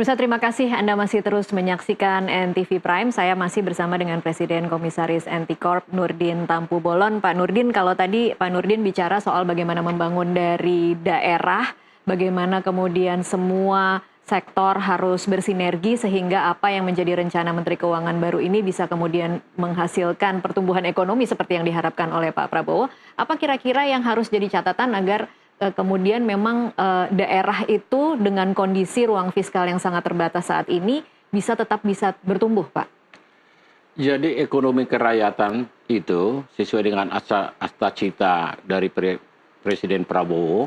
Pemirsa, terima kasih Anda masih terus menyaksikan NTV Prime. Saya masih bersama dengan Presiden Komisaris Anticorp Nurdin Tampu-Bolon. Pak Nurdin, kalau tadi Pak Nurdin bicara soal bagaimana membangun dari daerah, bagaimana kemudian semua sektor harus bersinergi sehingga apa yang menjadi rencana Menteri Keuangan baru ini bisa kemudian menghasilkan pertumbuhan ekonomi seperti yang diharapkan oleh Pak Prabowo. Apa kira-kira yang harus jadi catatan agar kemudian memang daerah itu dengan kondisi ruang fiskal yang sangat terbatas saat ini tetap bisa bertumbuh, Pak? Jadi ekonomi kerakyatan itu sesuai dengan cita dari Presiden Prabowo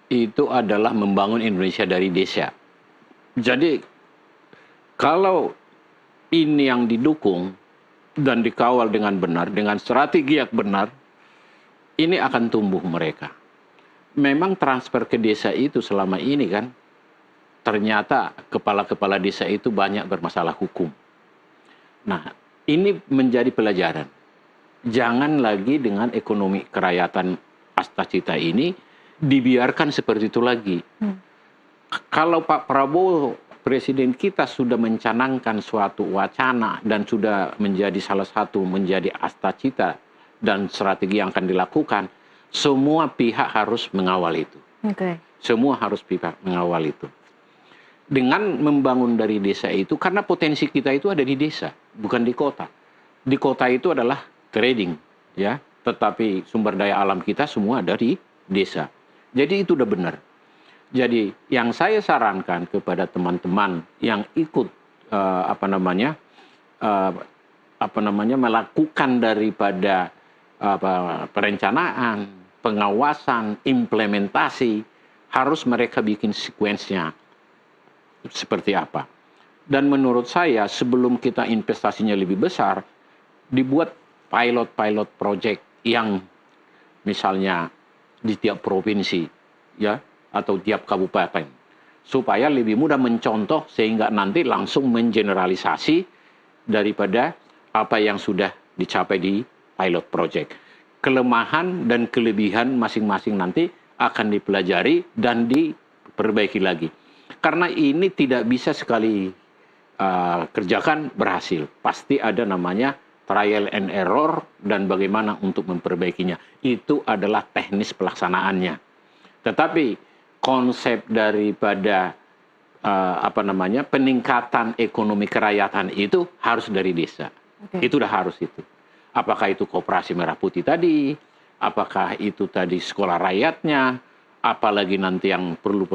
itu adalah membangun Indonesia dari desa. Jadi kalau ini yang didukung dan dikawal dengan benar, dengan strategi yang benar, ini akan tumbuh mereka. Memang transfer ke desa itu selama ini kan, ternyata kepala-kepala desa itu banyak bermasalah hukum. Nah, ini menjadi pelajaran. Jangan lagi dengan ekonomi kerakyatan cita ini dibiarkan seperti itu lagi. Kalau Pak Prabowo, Presiden kita sudah mencanangkan suatu wacana dan sudah menjadi salah satu menjadi cita dan strategi yang akan dilakukan, semua pihak harus mengawal itu. Semua harus pihak mengawal itu. Dengan membangun dari desa itu, karena potensi kita itu ada di desa, bukan di kota. Di kota itu adalah trading, ya. Tetapi sumber daya alam kita semua ada di desa. Jadi itu udah benar. Jadi yang saya sarankan kepada teman-teman yang ikut melakukan daripada perencanaan, pengawasan, implementasi, harus mereka bikin sekuensnya seperti apa. Dan menurut saya sebelum kita investasinya lebih besar, dibuat pilot project yang misalnya di tiap provinsi, ya, atau tiap kabupaten, supaya lebih mudah mencontoh sehingga nanti langsung mengeneralisasi daripada apa yang sudah dicapai di pilot project. Kelemahan dan kelebihan masing-masing nanti akan dipelajari dan diperbaiki lagi. Karena ini tidak bisa sekali kerjakan berhasil. Pasti ada namanya trial and error dan bagaimana untuk memperbaikinya. Itu adalah teknis pelaksanaannya. Tetapi konsep daripada peningkatan ekonomi kerakyatan itu harus dari desa. Itu udah harus itu. Apakah itu koperasi merah putih tadi, apakah itu tadi sekolah rakyatnya, apalagi nanti yang perlu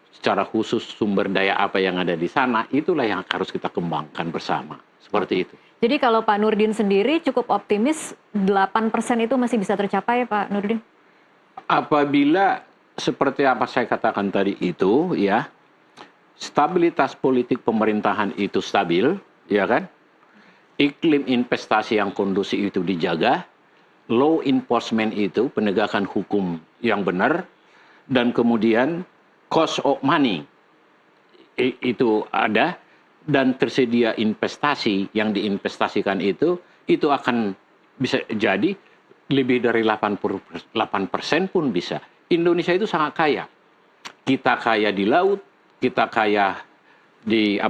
secara khusus sumber daya apa yang ada di sana, itulah yang harus kita kembangkan bersama. Seperti itu. Jadi kalau Pak Nurdin sendiri cukup optimis 8% itu masih bisa tercapai, Pak Nurdin? Apabila seperti apa saya katakan tadi itu, ya, stabilitas politik pemerintahan itu stabil, ya kan? Iklim investasi yang kondusif itu dijaga, law enforcement itu penegakan hukum yang benar, dan kemudian cost of money itu ada, dan tersedia investasi yang diinvestasikan itu akan bisa jadi lebih dari 88% pun bisa. Indonesia itu sangat kaya. Kita kaya di laut, kita kaya di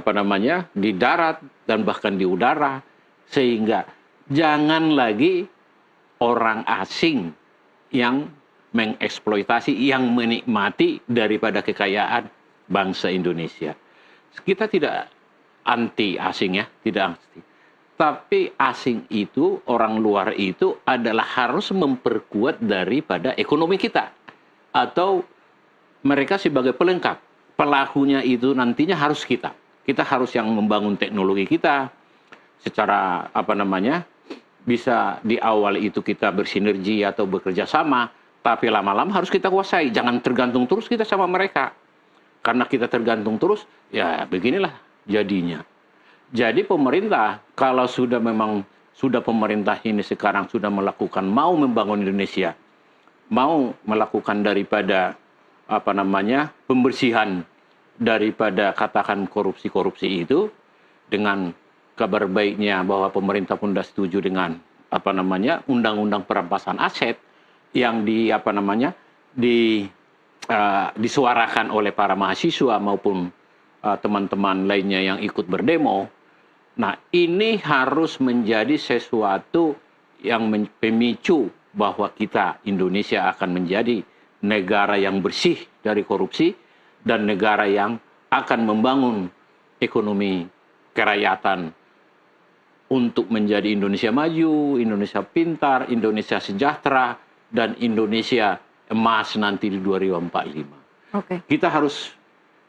di darat dan bahkan di udara. Sehingga jangan lagi orang asing yang mengeksploitasi, yang menikmati daripada kekayaan bangsa Indonesia. Kita tidak anti asing, ya, tidak anti. Tapi asing itu, orang luar itu adalah harus memperkuat daripada ekonomi kita. Atau mereka sebagai pelengkap. Pelakunya itu nantinya harus kita. Kita harus yang membangun teknologi kita. Secara bisa di awal itu kita bersinergi atau bekerja sama, tapi lama-lama harus kita kuasai. Jangan tergantung terus kita sama mereka. Karena kita tergantung terus, ya beginilah jadinya. Jadi pemerintah, kalau sudah pemerintah ini sekarang sudah melakukan, mau membangun Indonesia, mau melakukan daripada pembersihan daripada katakan korupsi-korupsi itu, dengan kabar baiknya bahwa pemerintah pun sudah setuju dengan undang-undang perampasan aset yang disuarakan oleh para mahasiswa maupun teman-teman lainnya yang ikut berdemo. Nah, ini harus menjadi sesuatu yang pemicu bahwa kita, Indonesia, akan menjadi negara yang bersih dari korupsi dan negara yang akan membangun ekonomi kerakyatan untuk menjadi Indonesia maju, Indonesia pintar, Indonesia sejahtera, dan Indonesia emas nanti di 2045. Oke. Kita harus,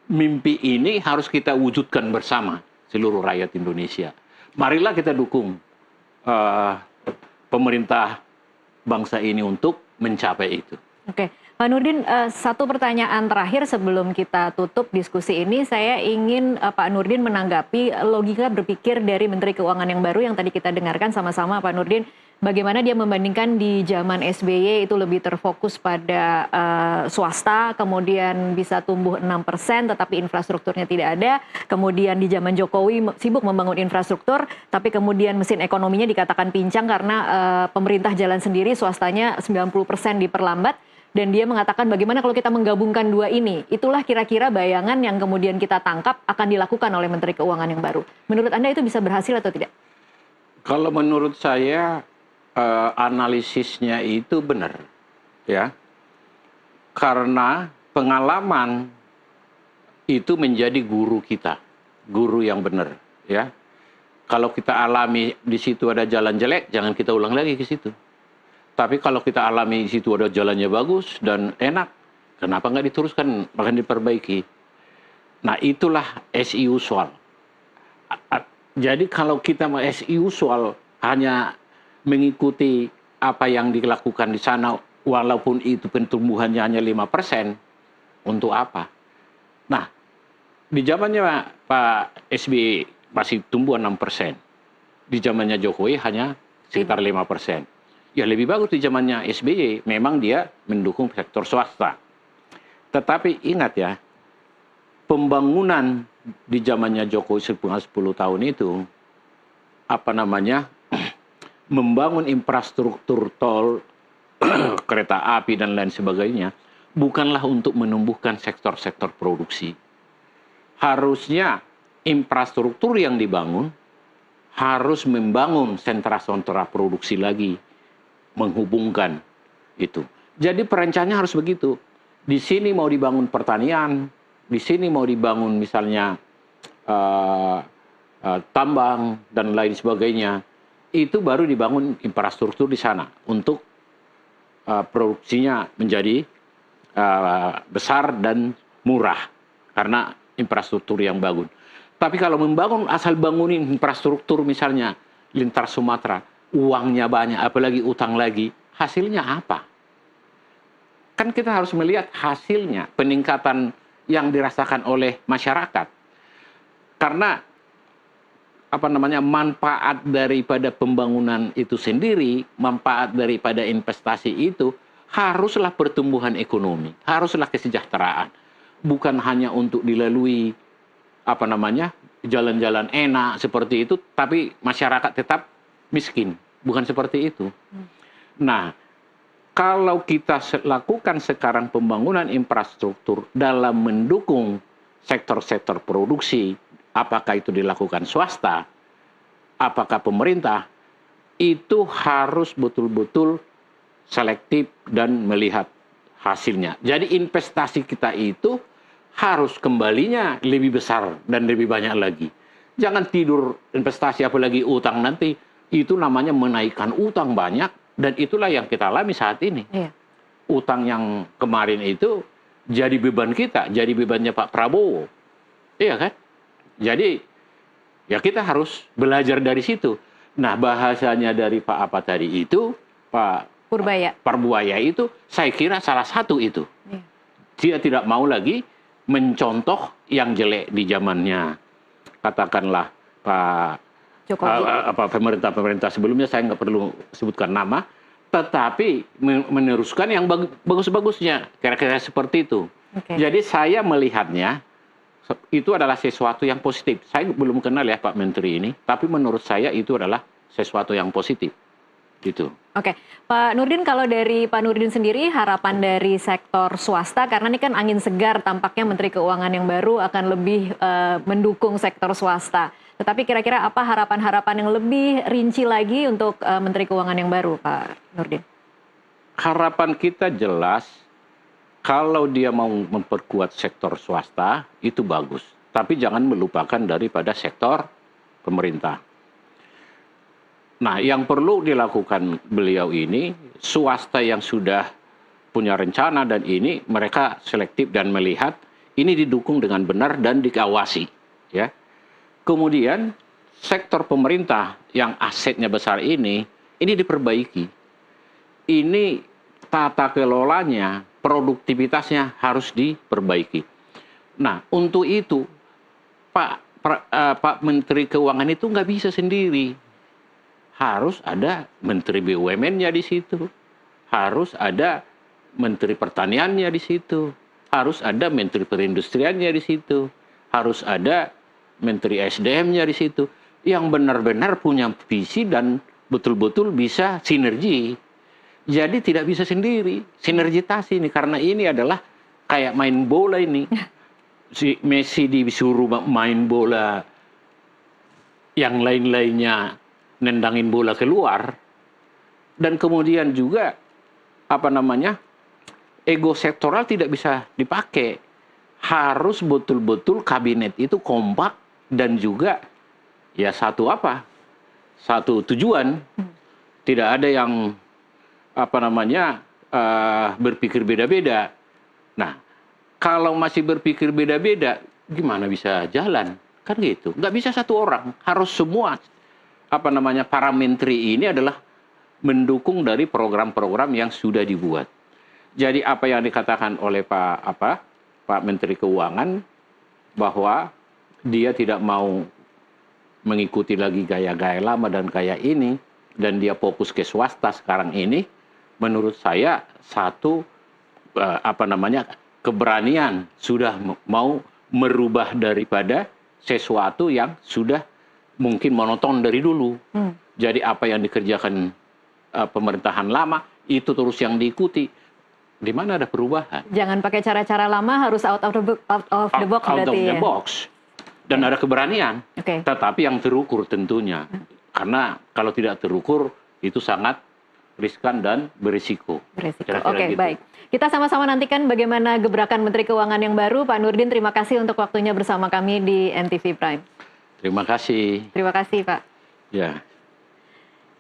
mimpi ini harus kita wujudkan bersama seluruh rakyat Indonesia. Marilah kita dukung pemerintah bangsa ini untuk mencapai itu. Oke, Pak Nurdin, satu pertanyaan terakhir sebelum kita tutup diskusi ini, saya ingin Pak Nurdin menanggapi logika berpikir dari Menteri Keuangan yang baru yang tadi kita dengarkan sama-sama, Pak Nurdin, bagaimana dia membandingkan di zaman SBY itu lebih terfokus pada swasta, kemudian bisa tumbuh 6%, tetapi infrastrukturnya tidak ada. Kemudian di zaman Jokowi sibuk membangun infrastruktur, tapi kemudian mesin ekonominya dikatakan pincang karena pemerintah jalan sendiri, swastanya 90% diperlambat. Dan dia mengatakan bagaimana kalau kita menggabungkan dua ini. Itulah kira-kira bayangan yang kemudian kita tangkap akan dilakukan oleh Menteri Keuangan yang baru. Menurut Anda itu bisa berhasil atau tidak? Kalau menurut saya, analisisnya itu benar, ya. Karena pengalaman itu menjadi guru kita, guru yang benar, ya. Kalau kita alami di situ ada jalan jelek, jangan kita ulang lagi ke situ. Tapi kalau kita alami di situ ada jalannya bagus dan enak, kenapa nggak diteruskan, bahkan diperbaiki? Nah, itulah as usual. Jadi kalau kita as usual hanya mengikuti apa yang dilakukan di sana, walaupun itu pertumbuhannya hanya 5%, untuk apa? Nah, di zamannya Pak SBY masih tumbuh 6%. Di zamannya Jokowi hanya sekitar 5%. Ya lebih bagus di zamannya SBY, memang dia mendukung sektor swasta. Tetapi ingat ya, pembangunan di zamannya Jokowi 10 tahun itu, membangun infrastruktur tol, kereta api dan lain sebagainya, bukanlah untuk menumbuhkan sektor-sektor produksi. Harusnya infrastruktur yang dibangun harus membangun sentra-sentra produksi lagi, menghubungkan itu. Jadi perencanaannya harus begitu. Di sini mau dibangun pertanian, di sini mau dibangun misalnya tambang dan lain sebagainya. Itu baru dibangun infrastruktur di sana untuk produksinya menjadi besar dan murah karena infrastruktur yang bagus. Tapi kalau membangun asal bangunin infrastruktur misalnya lintas Sumatera, uangnya banyak, apalagi utang lagi, hasilnya apa? Kan kita harus melihat hasilnya, peningkatan yang dirasakan oleh masyarakat. Karena manfaat daripada pembangunan itu sendiri, manfaat daripada investasi itu haruslah pertumbuhan ekonomi, haruslah kesejahteraan. Bukan hanya untuk dilalui jalan-jalan enak seperti itu, tapi masyarakat tetap miskin. Bukan seperti itu. Nah, kalau kita lakukan sekarang pembangunan infrastruktur dalam mendukung sektor-sektor produksi, apakah itu dilakukan swasta, apakah pemerintah, itu harus betul-betul selektif dan melihat hasilnya. Jadi investasi kita itu harus kembalinya lebih besar dan lebih banyak lagi. Jangan tidur investasi apalagi utang nanti. Itu namanya menaikkan utang banyak, dan itulah yang kita alami saat ini. Iya. Utang yang kemarin itu jadi beban kita, jadi bebannya Pak Prabowo. Iya kan? Jadi ya kita harus belajar dari situ. Nah, bahasanya dari Pak Parbuaya itu, saya kira salah satu itu. Iya. Dia tidak mau lagi mencontoh yang jelek di zamannya, katakanlah Pak pemerintah sebelumnya, saya nggak perlu sebutkan nama, tetapi meneruskan yang bagus-bagusnya, kira-kira seperti itu. Okay. Jadi saya melihatnya itu adalah sesuatu yang positif. Saya belum kenal ya Pak Menteri ini, tapi menurut saya itu adalah sesuatu yang positif. Gitu. Oke, Pak Nurdin, kalau dari Pak Nurdin sendiri harapan dari sektor swasta, karena ini kan angin segar tampaknya Menteri Keuangan yang baru akan lebih mendukung sektor swasta. Tetapi kira-kira apa harapan-harapan yang lebih rinci lagi untuk Menteri Keuangan yang baru, Pak Nurdin? Harapan kita jelas, kalau dia mau memperkuat sektor swasta, itu bagus. Tapi jangan melupakan daripada sektor pemerintah. Nah, yang perlu dilakukan beliau ini, swasta yang sudah punya rencana dan ini, mereka selektif dan melihat ini didukung dengan benar dan dikawasi. Ya. Kemudian, sektor pemerintah yang asetnya besar ini diperbaiki. Ini tata kelolanya, produktivitasnya harus diperbaiki. Nah, untuk itu, Pak Menteri Keuangan itu nggak bisa sendiri. Harus ada Menteri BUMN-nya di situ, harus ada Menteri Pertaniannya di situ, harus ada Menteri Perindustriannya di situ, harus ada Menteri SDM-nya di situ, yang benar-benar punya visi dan betul-betul bisa sinergi. Jadi tidak bisa sendiri, sinergitas ini, karena ini adalah kayak main bola ini. Si Messi disuruh main bola, yang lain-lainnya nendangin bola keluar, dan kemudian juga ego sektoral tidak bisa dipakai. Harus betul-betul kabinet itu kompak dan juga ya satu tujuan. Tidak ada yang berpikir beda-beda. Nah, kalau masih berpikir beda-beda, gimana bisa jalan? Kan gitu. Nggak bisa satu orang, harus semua para menteri ini adalah mendukung dari program-program yang sudah dibuat. Jadi apa yang dikatakan oleh Pak Menteri Keuangan bahwa dia tidak mau mengikuti lagi gaya-gaya lama dan kayak ini, dan dia fokus ke swasta sekarang ini, menurut saya satu keberanian, sudah mau merubah daripada sesuatu yang sudah mungkin monoton dari dulu. Jadi apa yang dikerjakan pemerintahan lama itu terus yang diikuti. Di mana ada perubahan? Jangan pakai cara-cara lama, harus out of the box. Dan ada keberanian. Okay. Tetapi yang terukur tentunya. Karena kalau tidak terukur itu sangat riskan dan berisiko. Oke, gitu. Baik. Kita sama-sama nantikan bagaimana gebrakan Menteri Keuangan yang baru. Pak Nurdin, terima kasih untuk waktunya bersama kami di NTV Prime. Terima kasih. Terima kasih, Pak. Ya.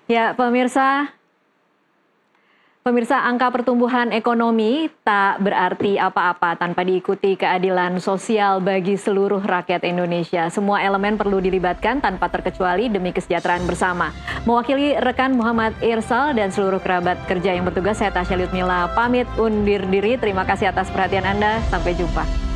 Ya, pemirsa, angka pertumbuhan ekonomi tak berarti apa-apa tanpa diikuti keadilan sosial bagi seluruh rakyat Indonesia. Semua elemen perlu dilibatkan tanpa terkecuali demi kesejahteraan bersama. Mewakili rekan Muhammad Irsal dan seluruh kerabat kerja yang bertugas, saya Tasya Liutmila pamit undur diri. Terima kasih atas perhatian Anda. Sampai jumpa.